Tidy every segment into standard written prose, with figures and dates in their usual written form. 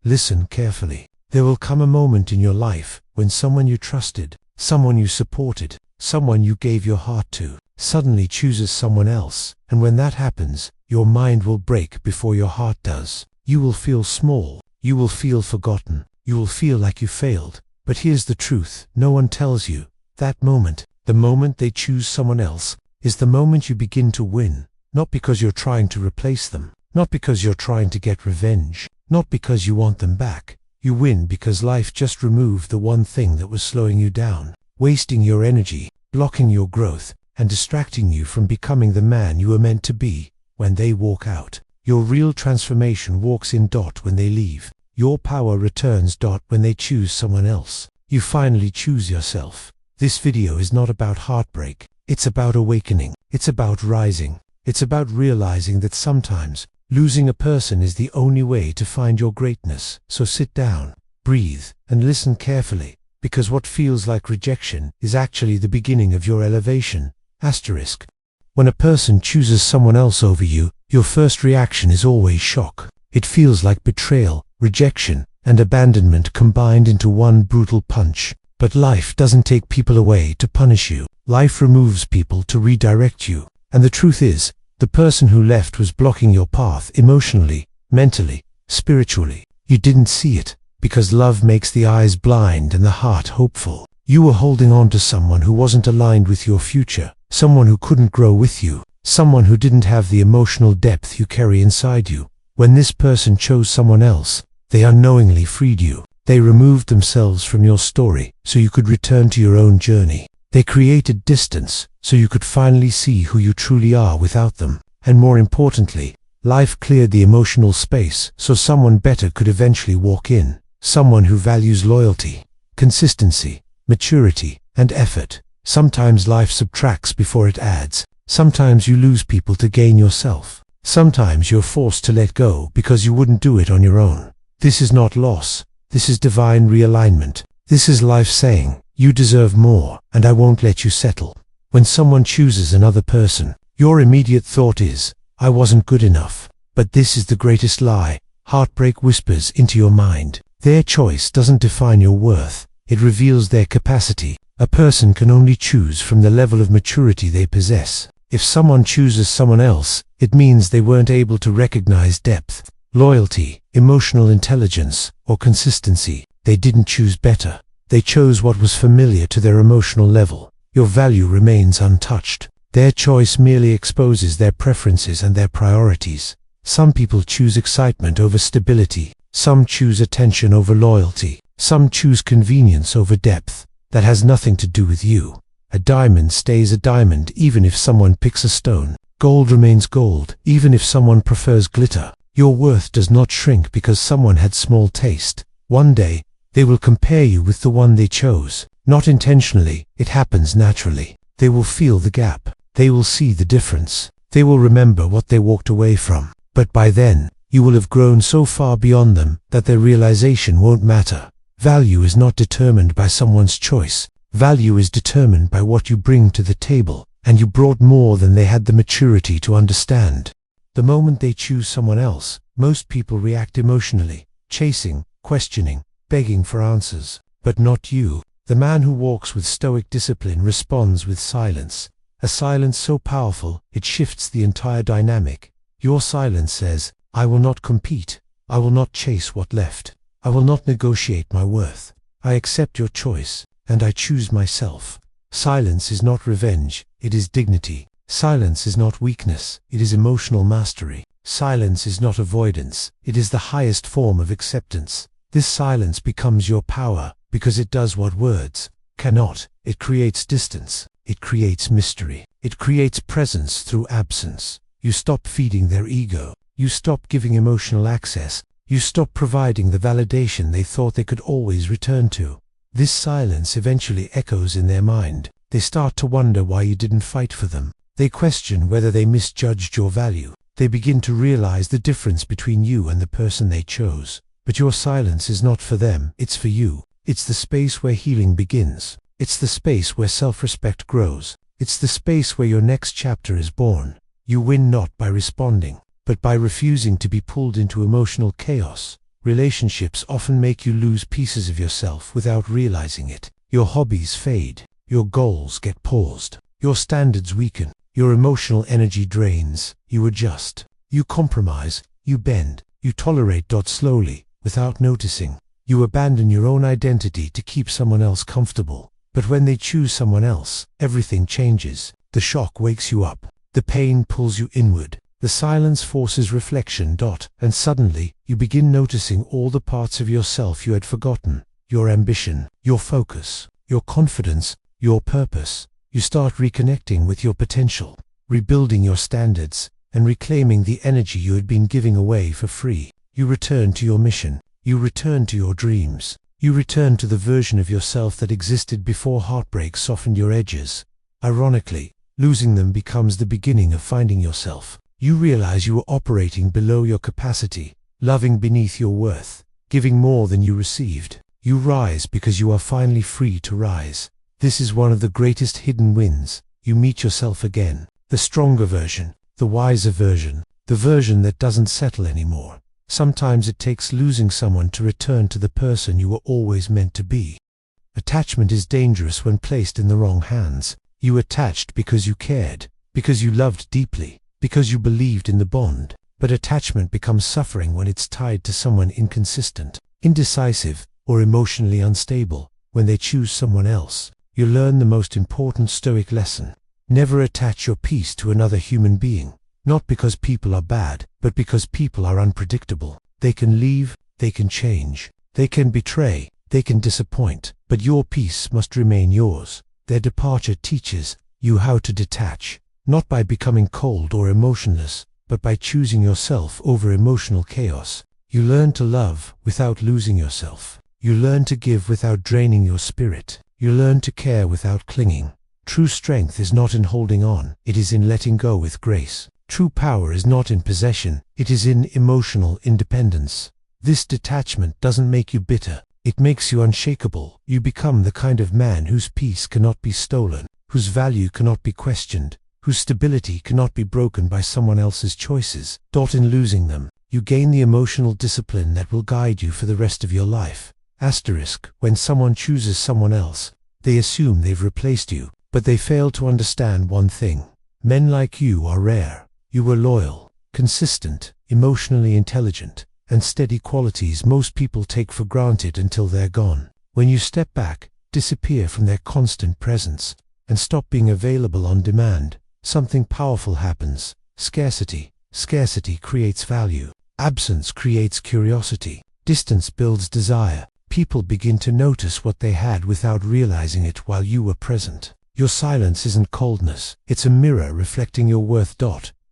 Listen carefully. There will come a moment in your life when someone you trusted, someone you supported, someone you gave your heart to, suddenly chooses someone else, and when that happens, your mind will break before your heart does. You will feel small, you will feel forgotten, you will feel like you failed. But here's the truth, no one tells you. That moment, the moment they choose someone else, is the moment you begin to win. Not because you're trying to replace them, not because you're trying to get revenge, not because you want them back. You win because life just removed the one thing that was slowing you down, wasting your energy, blocking your growth, and distracting you from becoming the man you were meant to be. When they walk out, your real transformation walks in. When they leave, your power returns. When they choose someone else, you finally choose yourself. This video is not about heartbreak. It's about awakening. It's about rising. It's about realizing that sometimes losing a person is the only way to find your greatness. So sit down, breathe, and listen carefully, because what feels like rejection is actually the beginning of your elevation. Asterisk. When a person chooses someone else over you, your first reaction is always shock. It feels like betrayal, rejection, and abandonment combined into one brutal punch. But life doesn't take people away to punish you. Life removes people to redirect you. And the truth is, the person who left was blocking your path emotionally, mentally, spiritually. You didn't see it, because love makes the eyes blind and the heart hopeful. You were holding on to someone who wasn't aligned with your future, someone who couldn't grow with you, someone who didn't have the emotional depth you carry inside you. When this person chose someone else, they unknowingly freed you. They removed themselves from your story so you could return to your own journey. They created distance so you could finally see who you truly are without them. And more importantly, life cleared the emotional space so someone better could eventually walk in. Someone who values loyalty, consistency, maturity, and effort. Sometimes life subtracts before it adds. Sometimes you lose people to gain yourself. Sometimes you're forced to let go because you wouldn't do it on your own. This is not loss. This is divine realignment. This is life saying, you deserve more, and I won't let you settle. When someone chooses another person, your immediate thought is, I wasn't good enough. But this is the greatest lie. Heartbreak whispers into your mind. Their choice doesn't define your worth. It reveals their capacity. A person can only choose from the level of maturity they possess. If someone chooses someone else, it means they weren't able to recognize depth, loyalty, emotional intelligence, or consistency. They didn't choose better. They chose what was familiar to their emotional level. Your value remains untouched. Their choice merely exposes their preferences and their priorities. Some people choose excitement over stability. Some choose attention over loyalty. Some choose convenience over depth. That has nothing to do with you. A diamond stays a diamond even if someone picks a stone. Gold remains gold even if someone prefers glitter. Your worth does not shrink because someone had small taste. One day, they will compare you with the one they chose. Not intentionally, it happens naturally. They will feel the gap. They will see the difference. They will remember what they walked away from. But by then, you will have grown so far beyond them that their realization won't matter. Value is not determined by someone's choice. Value is determined by what you bring to the table, and you brought more than they had the maturity to understand. The moment they choose someone else, most people react emotionally, chasing, questioning, begging for answers. But not you. The man who walks with stoic discipline responds with silence. A silence so powerful, it shifts the entire dynamic. Your silence says, I will not compete. I will not chase what left. I will not negotiate my worth. I accept your choice, and I choose myself. Silence is not revenge, it is dignity. Silence is not weakness, it is emotional mastery. Silence is not avoidance, it is the highest form of acceptance. This silence becomes your power, because it does what words cannot. It creates distance. It creates mystery. It creates presence through absence. You stop feeding their ego. You stop giving emotional access. You stop providing the validation they thought they could always return to. This silence eventually echoes in their mind. They start to wonder why you didn't fight for them. They question whether they misjudged your value. They begin to realize the difference between you and the person they chose. But your silence is not for them, it's for you. It's the space where healing begins. It's the space where self-respect grows. It's the space where your next chapter is born. You win not by responding, but by refusing to be pulled into emotional chaos. Relationships often make you lose pieces of yourself without realizing it. Your hobbies fade. Your goals get paused. Your standards weaken. Your emotional energy drains. You adjust. You compromise. You bend. You tolerate. Slowly, without noticing, you abandon your own identity to keep someone else comfortable. But when they choose someone else, everything changes. The shock wakes you up. The pain pulls you inward. The silence forces reflection. And suddenly, you begin noticing all the parts of yourself you had forgotten. Your ambition, your focus, your confidence, your purpose. You start reconnecting with your potential, rebuilding your standards, and reclaiming the energy you had been giving away for free. You return to your mission. You return to your dreams. You return to the version of yourself that existed before heartbreak softened your edges. Ironically, losing them becomes the beginning of finding yourself. You realize you were operating below your capacity, loving beneath your worth, giving more than you received. You rise because you are finally free to rise. This is one of the greatest hidden wins. You meet yourself again. The stronger version, the wiser version, the version that doesn't settle anymore. Sometimes it takes losing someone to return to the person you were always meant to be. Attachment is dangerous when placed in the wrong hands. You attached because you cared, because you loved deeply, because you believed in the bond. But attachment becomes suffering when it's tied to someone inconsistent, indecisive, or emotionally unstable. When they choose someone else, you learn the most important Stoic lesson. Never attach your peace to another human being. Not because people are bad, but because people are unpredictable. They can leave, they can change, they can betray, they can disappoint, but your peace must remain yours. Their departure teaches you how to detach, not by becoming cold or emotionless, but by choosing yourself over emotional chaos. You learn to love without losing yourself. You learn to give without draining your spirit. You learn to care without clinging. True strength is not in holding on, it is in letting go with grace. True power is not in possession, it is in emotional independence. This detachment doesn't make you bitter, it makes you unshakable. You become the kind of man whose peace cannot be stolen, whose value cannot be questioned, whose stability cannot be broken by someone else's choices. In losing them, you gain the emotional discipline that will guide you for the rest of your life. When someone chooses someone else, they assume they've replaced you, but they fail to understand one thing. Men like you are rare. You were loyal, consistent, emotionally intelligent, and steady qualities most people take for granted until they're gone. When you step back, disappear from their constant presence, and stop being available on demand, something powerful happens. Scarcity creates value. Absence creates curiosity. Distance builds desire. People begin to notice what they had without realizing it while you were present. Your silence isn't coldness, it's a mirror reflecting your worth.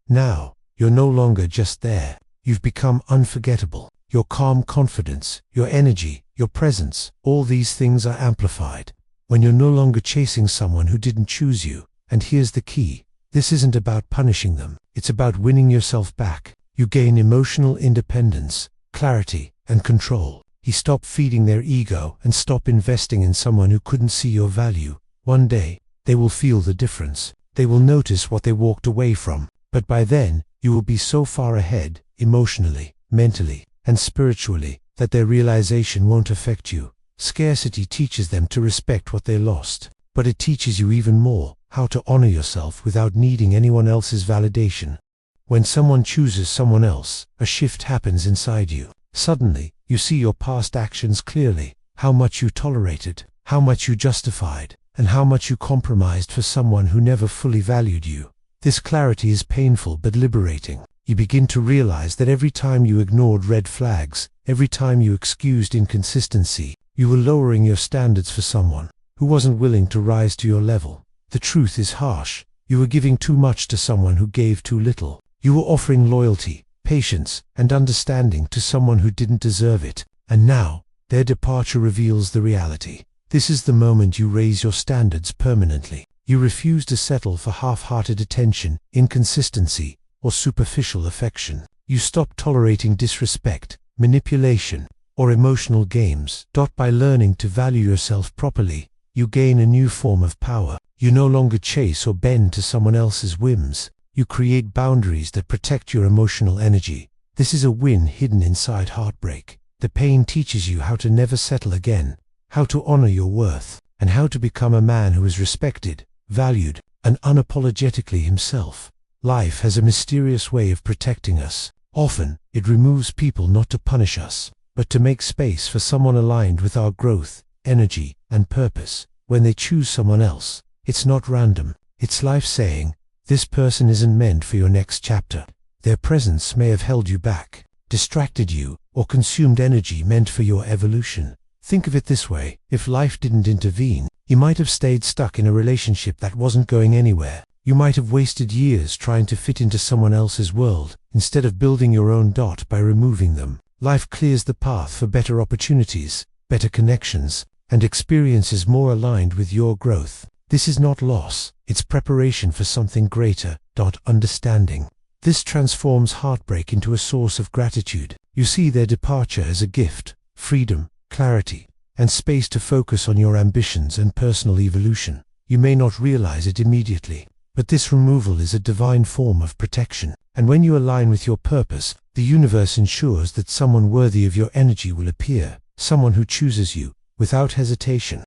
Now, you're no longer just there. You've become unforgettable. Your calm confidence, your energy, your presence, all these things are amplified when you're no longer chasing someone who didn't choose you. And here's the key. This isn't about punishing them. It's about winning yourself back. You gain emotional independence, clarity, and control. You stop feeding their ego and stop investing in someone who couldn't see your value. One day, they will feel the difference. They will notice what they walked away from. But by then, you will be so far ahead, emotionally, mentally, and spiritually, that their realization won't affect you. Scarcity teaches them to respect what they lost, but it teaches you even more how to honor yourself without needing anyone else's validation. When someone chooses someone else, a shift happens inside you. Suddenly, you see your past actions clearly, how much you tolerated, how much you justified, and how much you compromised for someone who never fully valued you. This clarity is painful but liberating. You begin to realize that every time you ignored red flags, every time you excused inconsistency, you were lowering your standards for someone who wasn't willing to rise to your level. The truth is harsh. You were giving too much to someone who gave too little. You were offering loyalty, patience, and understanding to someone who didn't deserve it. And now, their departure reveals the reality. This is the moment you raise your standards permanently. You refuse to settle for half-hearted attention, inconsistency, or superficial affection. You stop tolerating disrespect, manipulation, or emotional games. By learning to value yourself properly, you gain a new form of power. You no longer chase or bend to someone else's whims. You create boundaries that protect your emotional energy. This is a win hidden inside heartbreak. The pain teaches you how to never settle again, how to honor your worth, and how to become a man who is respected, valued, and unapologetically himself. Life has a mysterious way of protecting us. Often, it removes people not to punish us, but to make space for someone aligned with our growth, energy, and purpose. When they choose someone else, it's not random. It's life saying, this person isn't meant for your next chapter. Their presence may have held you back, distracted you, or consumed energy meant for your evolution. Think of it this way: if life didn't intervene, you might have stayed stuck in a relationship that wasn't going anywhere. You might have wasted years trying to fit into someone else's world, instead of building your own by removing them. Life clears the path for better opportunities, better connections, and experiences more aligned with your growth. This is not loss, it's preparation for something greater. Understanding. This transforms heartbreak into a source of gratitude. You see their departure as a gift, freedom, clarity, and space to focus on your ambitions and personal evolution. You may not realize it immediately, but this removal is a divine form of protection. And when you align with your purpose, the universe ensures that someone worthy of your energy will appear, someone who chooses you, without hesitation.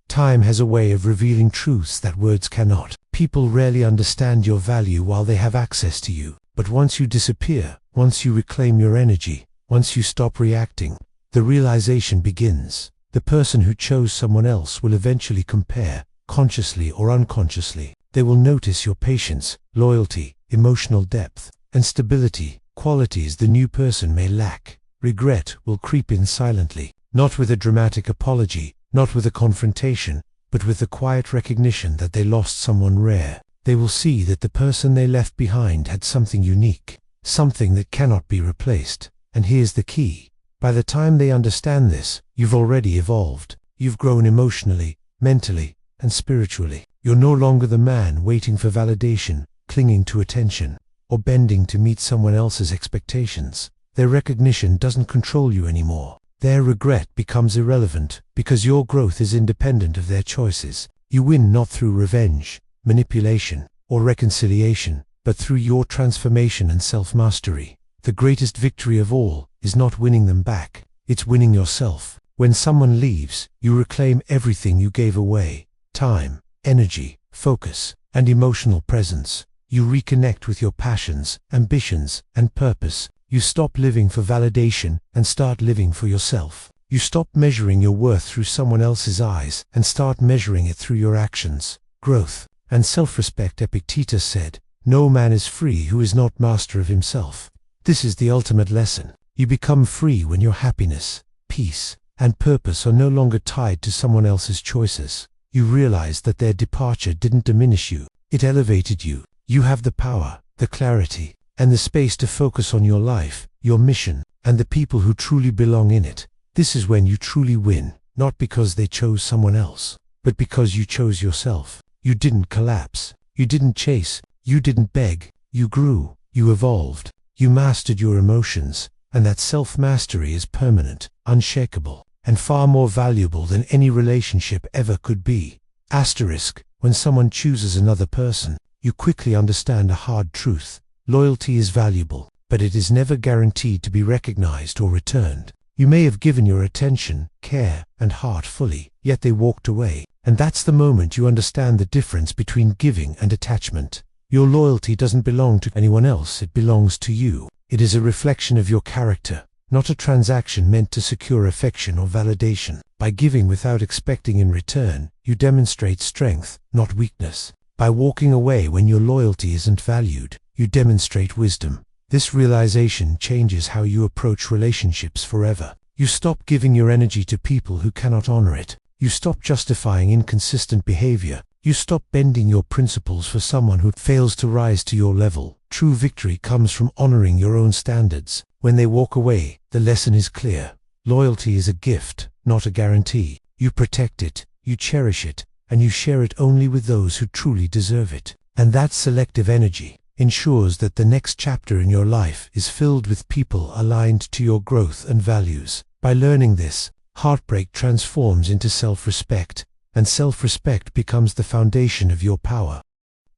Time has a way of revealing truths that words cannot. People rarely understand your value while they have access to you, but once you disappear, once you reclaim your energy, once you stop reacting, the realization begins. The person who chose someone else will eventually compare, consciously or unconsciously. They will notice your patience, loyalty, emotional depth, and stability, qualities the new person may lack. Regret will creep in silently, not with a dramatic apology, not with a confrontation, but with the quiet recognition that they lost someone rare. They will see that the person they left behind had something unique, something that cannot be replaced. And here's the key: by the time they understand this, you've already evolved. You've grown emotionally, mentally, and spiritually. You're no longer the man waiting for validation, clinging to attention, or bending to meet someone else's expectations. Their recognition doesn't control you anymore. Their regret becomes irrelevant, because your growth is independent of their choices. You win not through revenge, manipulation, or reconciliation, but through your transformation and self-mastery. The greatest victory of all is not winning them back, it's winning yourself. When someone leaves, you reclaim everything you gave away: time, energy, focus, and emotional presence. You reconnect with your passions, ambitions, and purpose. You stop living for validation and start living for yourself. You stop measuring your worth through someone else's eyes and start measuring it through your actions. Growth and self-respect. Epictetus said, "No man is free who is not master of himself." This is the ultimate lesson. You become free when your happiness, peace, and purpose are no longer tied to someone else's choices. You realize that their departure didn't diminish you, it elevated you. You have the power, the clarity, and the space to focus on your life, your mission, and the people who truly belong in it. This is when you truly win, not because they chose someone else, but because you chose yourself. You didn't collapse, you didn't chase, you didn't beg, you grew, you evolved, you mastered your emotions, and that self-mastery is permanent, unshakable, and far more valuable than any relationship ever could be. Asterisk, when someone chooses another person, you quickly understand a hard truth. Loyalty is valuable, but it is never guaranteed to be recognized or returned. You may have given your attention, care, and heart fully, yet they walked away, and that's the moment you understand the difference between giving and attachment. Your loyalty doesn't belong to anyone else, it belongs to you. It is a reflection of your character, not a transaction meant to secure affection or validation. By giving without expecting in return, you demonstrate strength, not weakness. By walking away when your loyalty isn't valued, you demonstrate wisdom. This realization changes how you approach relationships forever. You stop giving your energy to people who cannot honor it. You stop justifying inconsistent behavior. You stop bending your principles for someone who fails to rise to your level. True victory comes from honoring your own standards. When they walk away, the lesson is clear. Loyalty is a gift, not a guarantee. You protect it, you cherish it, and you share it only with those who truly deserve it. And that selective energy ensures that the next chapter in your life is filled with people aligned to your growth and values. By learning this, heartbreak transforms into self-respect, and self-respect becomes the foundation of your power.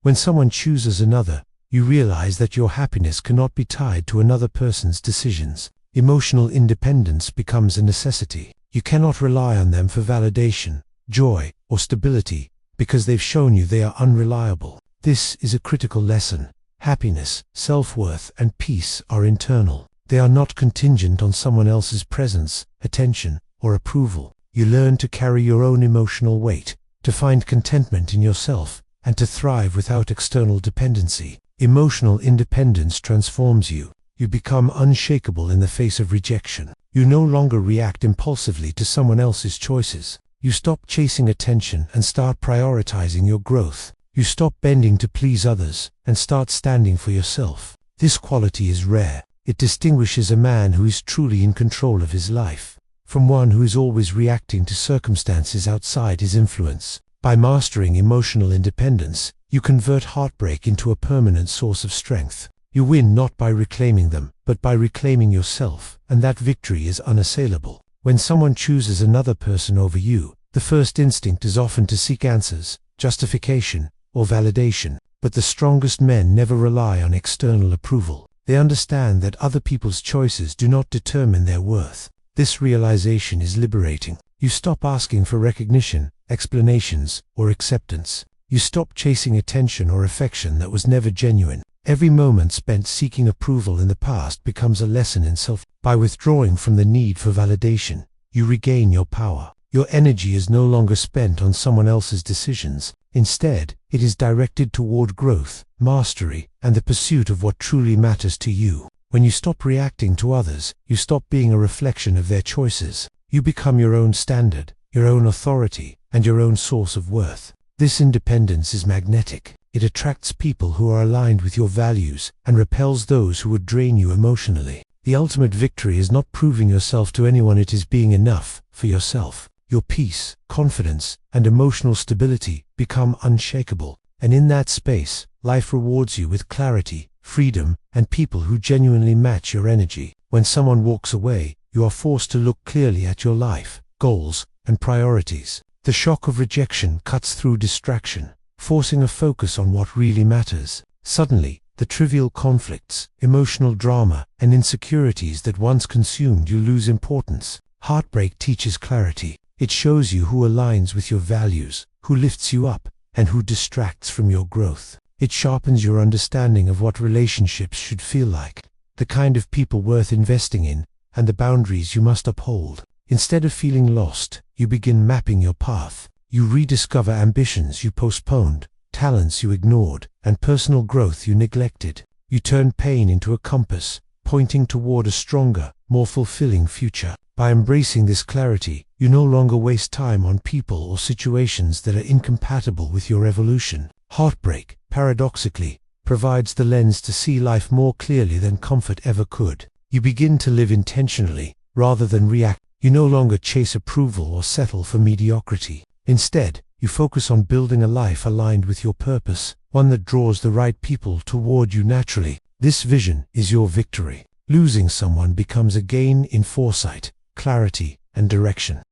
When someone chooses another, you realize that your happiness cannot be tied to another person's decisions. emotional independence becomes a necessity. You cannot rely on them for validation, joy, or stability, because they've shown you they are unreliable. This is a critical lesson. Happiness, self-worth, and peace are internal. They are not contingent on someone else's presence, attention, or approval. You learn to carry your own emotional weight, to find contentment in yourself, and to thrive without external dependency. Emotional independence transforms you. You become unshakable in the face of rejection. You no longer react impulsively to someone else's choices. You stop chasing attention and start prioritizing your growth. You stop bending to please others and start standing for yourself. This quality is rare. It distinguishes a man who is truly in control of his life from one who is always reacting to circumstances outside his influence. By mastering emotional independence, you convert heartbreak into a permanent source of strength. You win not by reclaiming them, but by reclaiming yourself, and that victory is unassailable. When someone chooses another person over you, the first instinct is often to seek answers, justification, or validation. But the strongest men never rely on external approval. They understand that other people's choices do not determine their worth. This realization is liberating. You stop asking for recognition, explanations, or acceptance. You stop chasing attention or affection that was never genuine. Every moment spent seeking approval in the past becomes a lesson in self. By withdrawing from the need for validation, you regain your power. Your energy is no longer spent on someone else's decisions. Instead, it is directed toward growth, mastery, and the pursuit of what truly matters to you. When you stop reacting to others, you stop being a reflection of their choices. You become your own standard, your own authority, and your own source of worth. This independence is magnetic. It attracts people who are aligned with your values and repels those who would drain you emotionally. The ultimate victory is not proving yourself to anyone, it is being enough for yourself. Your peace, confidence, and emotional stability become unshakable, and in that space, life rewards you with clarity, freedom, and people who genuinely match your energy. When someone walks away, you are forced to look clearly at your life, goals, and priorities. The shock of rejection cuts through distraction, forcing a focus on what really matters. Suddenly, the trivial conflicts, emotional drama, and insecurities that once consumed you lose importance. Heartbreak teaches clarity. It shows you who aligns with your values, who lifts you up, and who distracts from your growth. It sharpens your understanding of what relationships should feel like, the kind of people worth investing in, and the boundaries you must uphold. Instead of feeling lost, you begin mapping your path. You rediscover ambitions you postponed, talents you ignored, and personal growth you neglected. You turn pain into a compass, pointing toward a stronger, more fulfilling future. By embracing this clarity, you no longer waste time on people or situations that are incompatible with your evolution. Heartbreak, paradoxically, provides the lens to see life more clearly than comfort ever could. You begin to live intentionally, rather than react. You no longer chase approval or settle for mediocrity. Instead, you focus on building a life aligned with your purpose, one that draws the right people toward you naturally. This vision is your victory. Losing someone becomes a gain in foresight, clarity, and direction.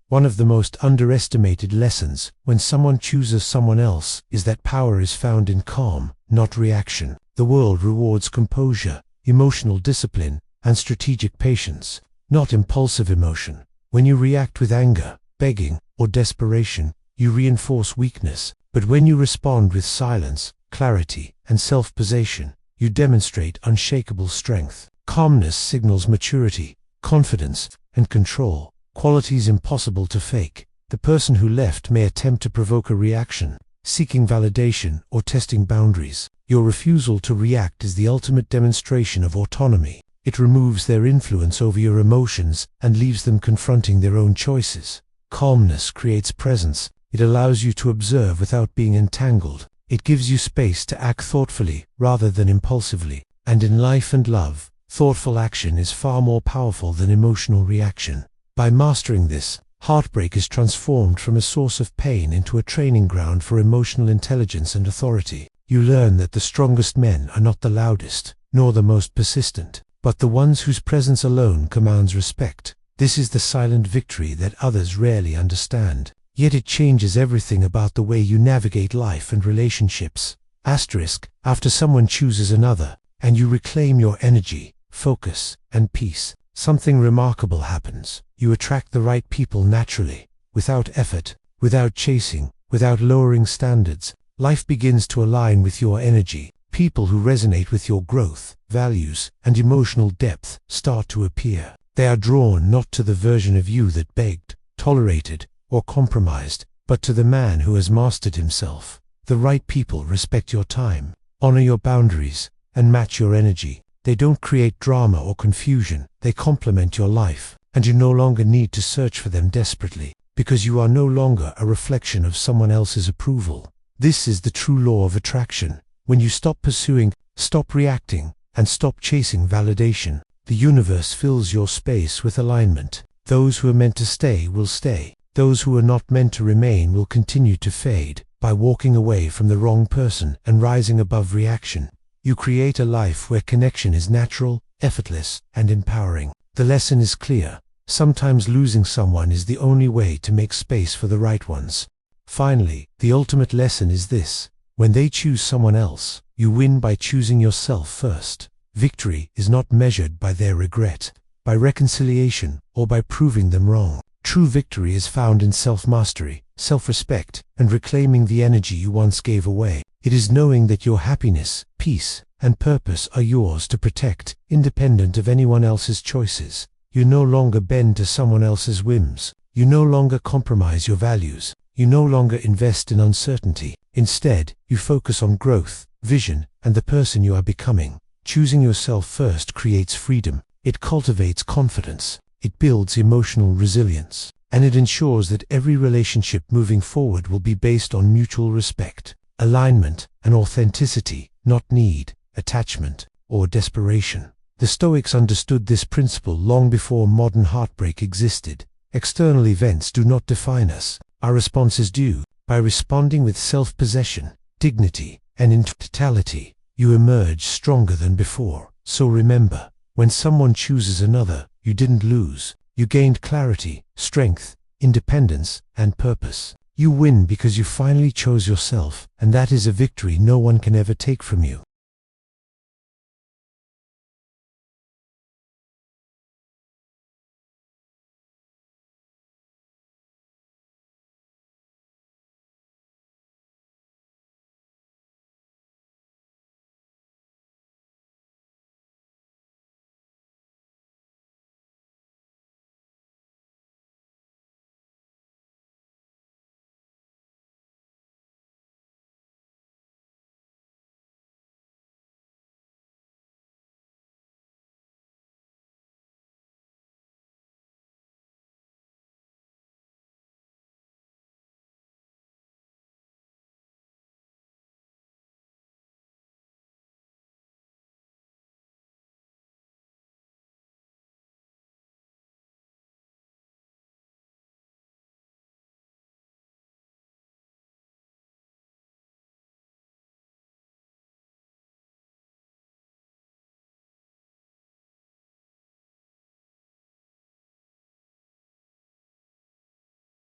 One of the most underestimated lessons when someone chooses someone else is that power is found in calm, not reaction. The world rewards composure, emotional discipline, and strategic patience, not impulsive emotion. When you react with anger, begging, or desperation, you reinforce weakness. But when you respond with silence, clarity, and self-possession, you demonstrate unshakable strength. Calmness signals maturity, confidence, and control, qualities impossible to fake. The person who left may attempt to provoke a reaction, seeking validation or testing boundaries. Your refusal to react is the ultimate demonstration of autonomy. It removes their influence over your emotions and leaves them confronting their own choices. Calmness creates presence. It allows you to observe without being entangled. It gives you space to act thoughtfully rather than impulsively. And in life and love, thoughtful action is far more powerful than emotional reaction. By mastering this, heartbreak is transformed from a source of pain into a training ground for emotional intelligence and authority. You learn that the strongest men are not the loudest, nor the most persistent, but the ones whose presence alone commands respect. This is the silent victory that others rarely understand. Yet it changes everything about the way you navigate life and relationships. After someone chooses another, and you reclaim your energy, focus, and peace, something remarkable happens. You attract the right people naturally, without effort, without chasing, without lowering standards. Life begins to align with your energy. People who resonate with your growth, values, and emotional depth start to appear. They are drawn not to the version of you that begged, tolerated, or compromised, but to the man who has mastered himself. The right people respect your time, honor your boundaries, and match your energy. They don't create drama or confusion. They complement your life, and you no longer need to search for them desperately, because you are no longer a reflection of someone else's approval. This is the true law of attraction. When you stop pursuing, stop reacting, and stop chasing validation, the universe fills your space with alignment. Those who are meant to stay will stay. Those who are not meant to remain will continue to fade. By walking away from the wrong person and rising above reaction, you create a life where connection is natural, effortless, and empowering. The lesson is clear. Sometimes losing someone is the only way to make space for the right ones. Finally, the ultimate lesson is this: when they choose someone else, you win by choosing yourself first. Victory is not measured by their regret, by reconciliation, or by proving them wrong. True victory is found in self-mastery, self-respect, and reclaiming the energy you once gave away. It is knowing that your happiness, peace, and purpose are yours to protect, independent of anyone else's choices. You no longer bend to someone else's whims. You no longer compromise your values. You no longer invest in uncertainty. Instead, you focus on growth, vision, and the person you are becoming. Choosing yourself first creates freedom. It cultivates confidence. It builds emotional resilience. And it ensures that every relationship moving forward will be based on mutual respect, alignment, and authenticity, not need, attachment, or desperation. The Stoics understood this principle long before modern heartbreak existed. External events do not define us. Our responses do. By responding with self-possession, dignity, and in totality, you emerge stronger than before. So remember, when someone chooses another, you didn't lose. You gained clarity, strength, independence, and purpose. You win because you finally chose yourself, and that is a victory no one can ever take from you.